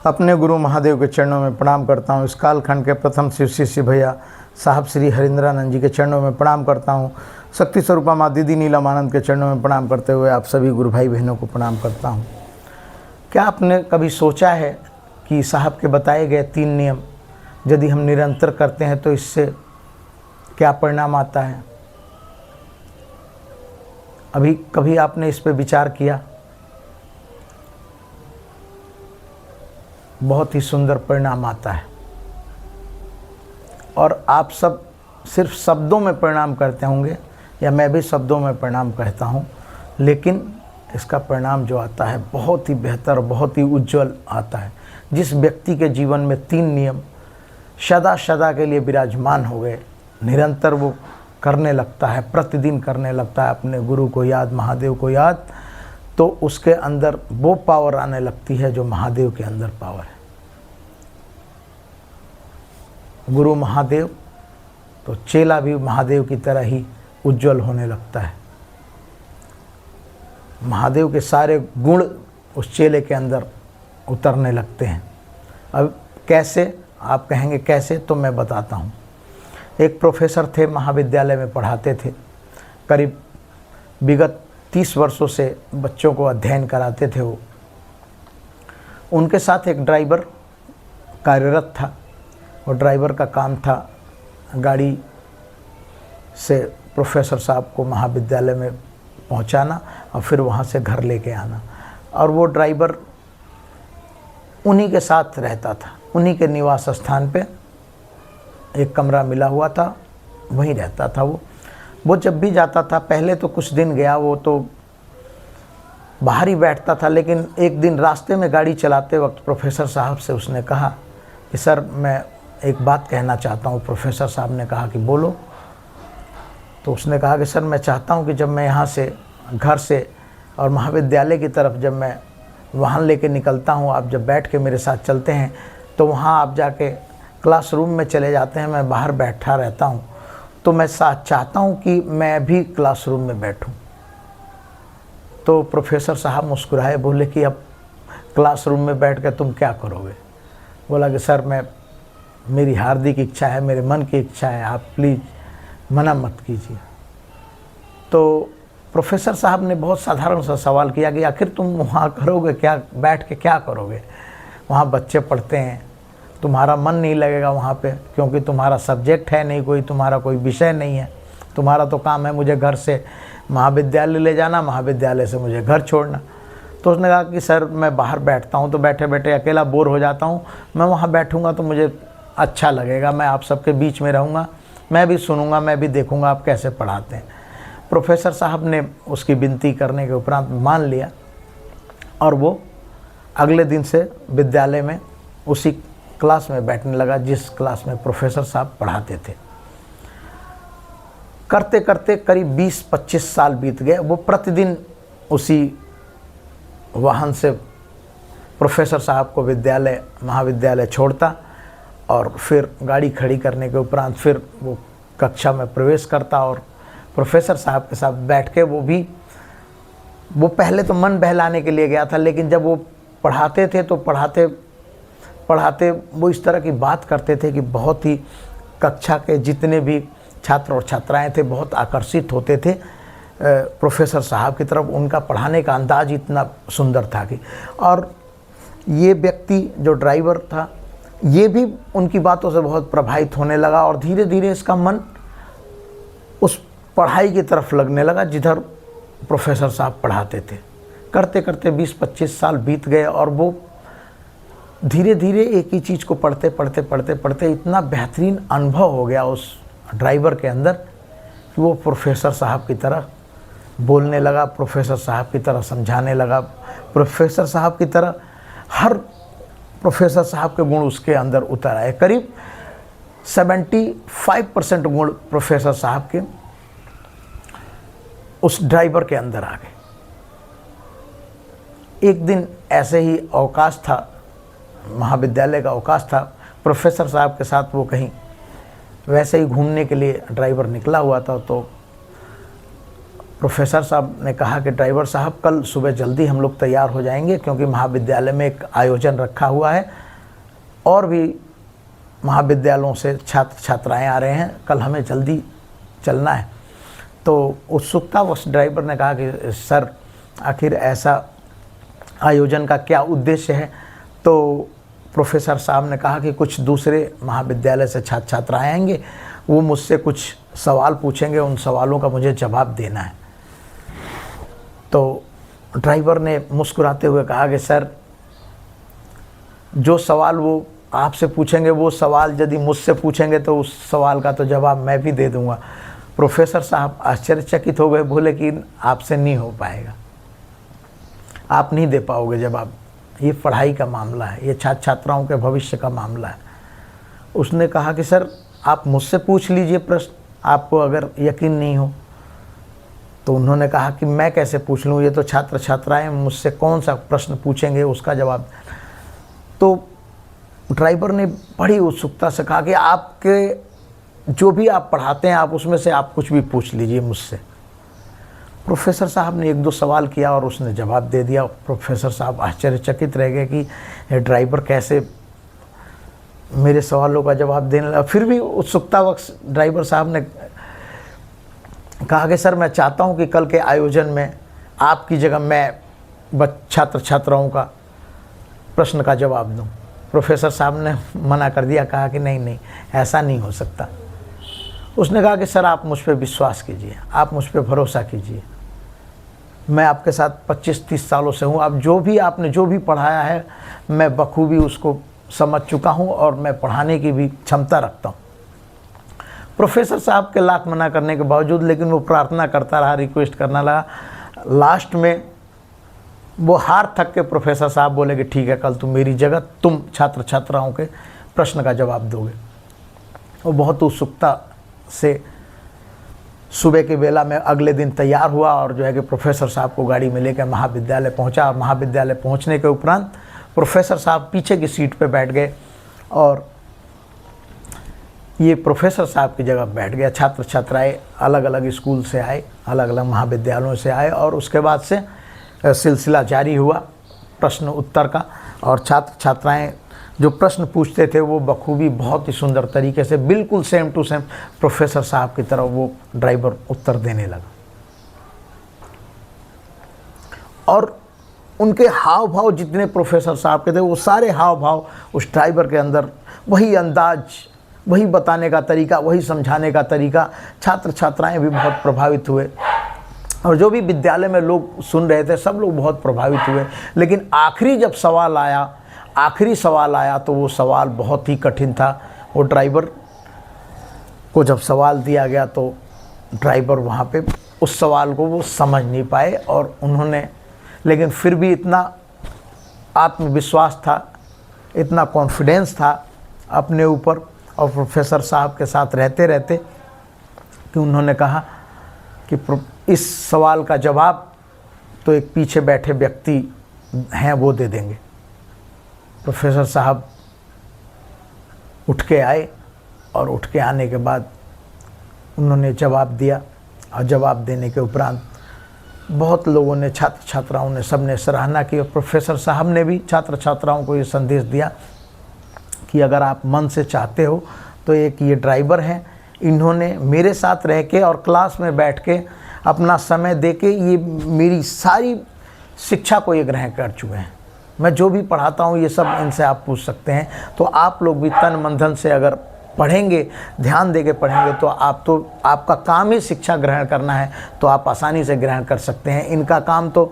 अपने गुरु महादेव के चरणों में प्रणाम करता हूँ। इस कालखंड के प्रथम शिव शिष्य भैया साहब श्री हरिंद्रानंद जी के चरणों में प्रणाम करता हूँ। शक्ति स्वरूपा माँ दीदी नीलम आनंद के चरणों में प्रणाम करते हुए आप सभी गुरु भाई बहनों को प्रणाम करता हूँ। क्या आपने कभी सोचा है कि साहब के बताए गए 3 नियम यदि हम निरंतर करते हैं तो इससे क्या परिणाम आता है? अभी कभी आपने इस पे विचार किया? बहुत ही सुंदर परिणाम आता है और आप सब सिर्फ शब्दों में परिणाम करते होंगे या मैं भी शब्दों में परिणाम कहता हूँ, लेकिन इसका परिणाम जो आता है बहुत ही बेहतर, बहुत ही उज्जवल आता है। जिस व्यक्ति के जीवन में 3 नियम सदा सदा के लिए विराजमान हो गए, निरंतर वो करने लगता है, प्रतिदिन करने लगता है अपने गुरु को याद, महादेव को याद, तो उसके अंदर वो पावर आने लगती है जो महादेव के अंदर पावर है। गुरु महादेव तो चेला भी महादेव की तरह ही उज्जवल होने लगता है। महादेव के सारे गुण उस चेले के अंदर उतरने लगते हैं। अब कैसे, आप कहेंगे कैसे, तो मैं बताता हूँ। एक प्रोफेसर थे, महाविद्यालय में पढ़ाते थे, करीब विगत 30 वर्षों से बच्चों को अध्ययन कराते थे वो। उनके साथ एक ड्राइवर कार्यरत था और ड्राइवर का काम था गाड़ी से प्रोफेसर साहब को महाविद्यालय में पहुंचाना और फिर वहां से घर लेके आना। और वो ड्राइवर उन्हीं के साथ रहता था, उन्हीं के निवास स्थान पे एक कमरा मिला हुआ था, वहीं रहता था वो जब भी जाता था, पहले तो कुछ दिन गया वो तो बाहर ही बैठता था, लेकिन एक दिन रास्ते में गाड़ी चलाते वक्त प्रोफेसर साहब से उसने कहा कि सर मैं एक बात कहना चाहता हूँ। प्रोफेसर साहब ने कहा कि बोलो। तो उसने कहा कि सर मैं चाहता हूँ कि जब मैं यहाँ से घर से और महाविद्यालय की तरफ जब मैं वाहन लेके निकलता हूँ, आप जब बैठ के मेरे साथ चलते हैं तो वहाँ आप जाके क्लासरूम में चले जाते हैं, मैं बाहर बैठा रहता हूँ, तो मैं चाहता हूँ कि मैं भी क्लासरूम में बैठूँ। तो प्रोफेसर साहब मुस्कुराए, बोले कि अब क्लासरूम में बैठ कर तुम क्या करोगे? बोला कि सर मेरी हार्दिक इच्छा है, मेरे मन की इच्छा है, आप प्लीज़ मना मत कीजिए। तो प्रोफेसर साहब ने बहुत साधारण सा सवाल किया कि आखिर तुम वहाँ करोगे क्या, बैठ के क्या करोगे? वहाँ बच्चे पढ़ते हैं, तुम्हारा मन नहीं लगेगा वहाँ पे, क्योंकि तुम्हारा सब्जेक्ट है नहीं कोई, तुम्हारा कोई विषय नहीं है, तुम्हारा तो काम है मुझे घर से महाविद्यालय ले जाना, महाविद्यालय से मुझे घर छोड़ना। तो उसने कहा कि सर मैं बाहर बैठता हूँ तो बैठे बैठे अकेला बोर हो जाता हूँ, मैं वहाँ बैठूँगा तो मुझे अच्छा लगेगा, मैं आप सबके बीच में रहूँगा, मैं भी सुनूँगा, मैं भी देखूँगा आप कैसे पढ़ाते हैं। प्रोफेसर साहब ने उसकी विनती करने के उपरांत मान लिया और वो अगले दिन से विद्यालय में उसी क्लास में बैठने लगा जिस क्लास में प्रोफेसर साहब पढ़ाते थे। करते करते करीब 20-25 साल बीत गए। वो प्रतिदिन उसी वाहन से प्रोफेसर साहब को महाविद्यालय छोड़ता और फिर गाड़ी खड़ी करने के उपरांत फिर वो कक्षा में प्रवेश करता और प्रोफेसर साहब के साथ बैठ के वो पहले तो मन बहलाने के लिए गया था, लेकिन जब वो पढ़ाते थे तो पढ़ाते पढ़ाते वो इस तरह की बात करते थे कि बहुत ही कक्षा के जितने भी छात्र और छात्राएं थे बहुत आकर्षित होते थे प्रोफेसर साहब की तरफ। उनका पढ़ाने का अंदाज इतना सुंदर था कि, और ये व्यक्ति जो ड्राइवर था ये भी उनकी बातों से बहुत प्रभावित होने लगा और धीरे धीरे इसका मन उस पढ़ाई की तरफ लगने लगा जिधर प्रोफेसर साहब पढ़ाते थे। करते करते 20-25 साल बीत गए और वो धीरे धीरे एक ही चीज़ को पढ़ते पढ़ते इतना बेहतरीन अनुभव हो गया उस ड्राइवर के अंदर कि वो प्रोफेसर साहब की तरह बोलने लगा, प्रोफेसर साहब की तरह समझाने लगा, प्रोफेसर साहब की तरह हर प्रोफेसर साहब के गुण उसके अंदर उतर आए। करीब 75% गुण प्रोफेसर साहब के उस ड्राइवर के अंदर आ गए। एक दिन ऐसे ही अवकाश था, महाविद्यालय का अवकाश था, प्रोफेसर साहब के साथ वो कहीं वैसे ही घूमने के लिए ड्राइवर निकला हुआ था, तो प्रोफेसर साहब ने कहा कि ड्राइवर साहब कल सुबह जल्दी हम लोग तैयार हो जाएंगे, क्योंकि महाविद्यालय में एक आयोजन रखा हुआ है और भी महाविद्यालयों से छात्र छात्राएं आ रहे हैं, कल हमें जल्दी चलना है। तो उत्सुकतावश ड्राइवर ने कहा कि सर आखिर ऐसा आयोजन का क्या उद्देश्य है। तो प्रोफेसर साहब ने कहा कि कुछ दूसरे महाविद्यालय से छात्र छात्राएं आएंगे, वो मुझसे कुछ सवाल पूछेंगे, उन सवालों का मुझे जवाब देना है। तो ड्राइवर ने मुस्कुराते हुए कहा कि सर जो सवाल वो आपसे पूछेंगे, वो सवाल यदि मुझसे पूछेंगे तो उस सवाल का तो जवाब मैं भी दे दूंगा। प्रोफेसर साहब आश्चर्यचकित हो गए, बोले कि आपसे नहीं हो पाएगा, आप नहीं दे पाओगे जवाब, ये पढ़ाई का मामला है, ये छात्र छात्राओं के भविष्य का मामला है। उसने कहा कि सर आप मुझसे पूछ लीजिए प्रश्न, आपको अगर यकीन नहीं हो। तो उन्होंने कहा कि मैं कैसे पूछ लूँ, ये तो छात्र छात्राएं मुझसे कौन सा प्रश्न पूछेंगे उसका जवाब। तो ड्राइवर ने बड़ी उत्सुकता से कहा कि आपके जो भी आप पढ़ाते हैं आप उसमें से आप कुछ भी पूछ लीजिए मुझसे। प्रोफेसर साहब ने एक दो सवाल किया और उसने जवाब दे दिया। प्रोफेसर साहब आश्चर्यचकित रह गए कि ड्राइवर कैसे मेरे सवालों का जवाब देने लगा। फिर भी उत्सुकतावश ड्राइवर साहब ने कहा कि सर मैं चाहता हूं कि कल के आयोजन में आपकी जगह मैं छात्र छात्राओं का प्रश्न का जवाब दूं। प्रोफेसर साहब ने मना कर दिया, कहा कि नहीं नहीं ऐसा नहीं हो सकता। उसने कहा कि सर आप मुझ पर विश्वास कीजिए, आप मुझ पर भरोसा कीजिए, मैं आपके साथ 25-30 सालों से हूँ, आप आपने जो भी पढ़ाया है मैं बखूबी उसको समझ चुका हूँ और मैं पढ़ाने की भी क्षमता रखता हूँ। प्रोफेसर साहब के लाख मना करने के बावजूद लेकिन वो प्रार्थना करता रहा, रिक्वेस्ट करना लगा। लास्ट में वो हार थक के प्रोफेसर साहब बोले कि ठीक है, कल तुम मेरी जगह तुम छात्र छात्राओं के प्रश्न का जवाब दोगे। वो बहुत उत्सुकता से सुबह के बेला में अगले दिन तैयार हुआ और जो है कि प्रोफेसर साहब को गाड़ी में लेकर महाविद्यालय पहुंचा। और महाविद्यालय पहुंचने के उपरांत प्रोफेसर साहब पीछे की सीट पे बैठ गए और ये प्रोफेसर साहब की जगह बैठ गया। छात्र छात्राएं अलग अलग स्कूल से आए, अलग अलग महाविद्यालयों से आए और उसके बाद से सिलसिला जारी हुआ प्रश्न उत्तर का। और छात्र छात्राएं जो प्रश्न पूछते थे वो बखूबी बहुत ही सुंदर तरीके से बिल्कुल सेम टू सेम प्रोफेसर साहब की तरह वो ड्राइवर उत्तर देने लगा। और उनके हाव भाव जितने प्रोफेसर साहब के थे वो सारे हाव भाव उस ड्राइवर के अंदर, वही अंदाज, वही बताने का तरीका, वही समझाने का तरीका। छात्र छात्राएं भी बहुत प्रभावित हुए और जो भी विद्यालय में लोग सुन रहे थे सब लोग बहुत प्रभावित हुए। लेकिन आखिरी जब आखिरी सवाल आया तो वो सवाल बहुत ही कठिन था। वो ड्राइवर को जब सवाल दिया गया तो ड्राइवर वहाँ पे उस सवाल को वो समझ नहीं पाए और उन्होंने, लेकिन फिर भी इतना आत्मविश्वास था, इतना कॉन्फिडेंस था अपने ऊपर और प्रोफेसर साहब के साथ रहते रहते कि उन्होंने कहा कि इस सवाल का जवाब तो एक पीछे बैठे व्यक्ति हैं वो दे देंगे। प्रोफेसर साहब उठ के आए और उठ के आने के बाद उन्होंने जवाब दिया और जवाब देने के उपरांत बहुत लोगों ने, छात्र छात्राओं ने, सबने सराहना की। और प्रोफेसर साहब ने भी छात्र छात्राओं को ये संदेश दिया कि अगर आप मन से चाहते हो तो एक ये ड्राइवर हैं, इन्होंने मेरे साथ रह के और क्लास में बैठ के अपना समय दे के ये मेरी सारी शिक्षा को ये ग्रहण कर चुके हैं। मैं जो भी पढ़ाता हूँ ये सब इनसे आप पूछ सकते हैं। तो आप लोग भी तन मन धन से अगर पढ़ेंगे, ध्यान दे के पढ़ेंगे तो आपका काम ही शिक्षा ग्रहण करना है तो आप आसानी से ग्रहण कर सकते हैं। इनका काम तो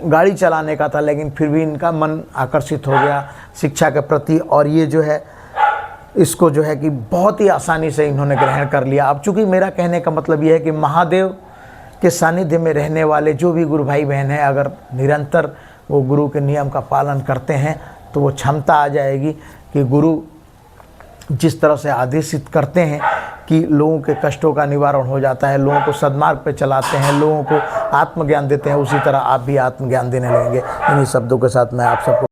गाड़ी चलाने का था लेकिन फिर भी इनका मन आकर्षित हो गया शिक्षा के प्रति और ये जो है इसको जो है कि बहुत ही आसानी से इन्होंने ग्रहण कर लिया। अब चूँकि मेरा कहने का मतलब ये है कि महादेव के सानिध्य में रहने वाले जो भी गुरु भाई बहन हैं, अगर निरंतर वो गुरु के नियम का पालन करते हैं तो वो क्षमता आ जाएगी कि गुरु जिस तरह से आदेशित करते हैं कि लोगों के कष्टों का निवारण हो जाता है, लोगों को सद्मार्ग पे चलाते हैं, लोगों को आत्मज्ञान देते हैं, उसी तरह आप भी आत्मज्ञान देने लगेंगे। इन्हीं शब्दों के साथ मैं आप सबको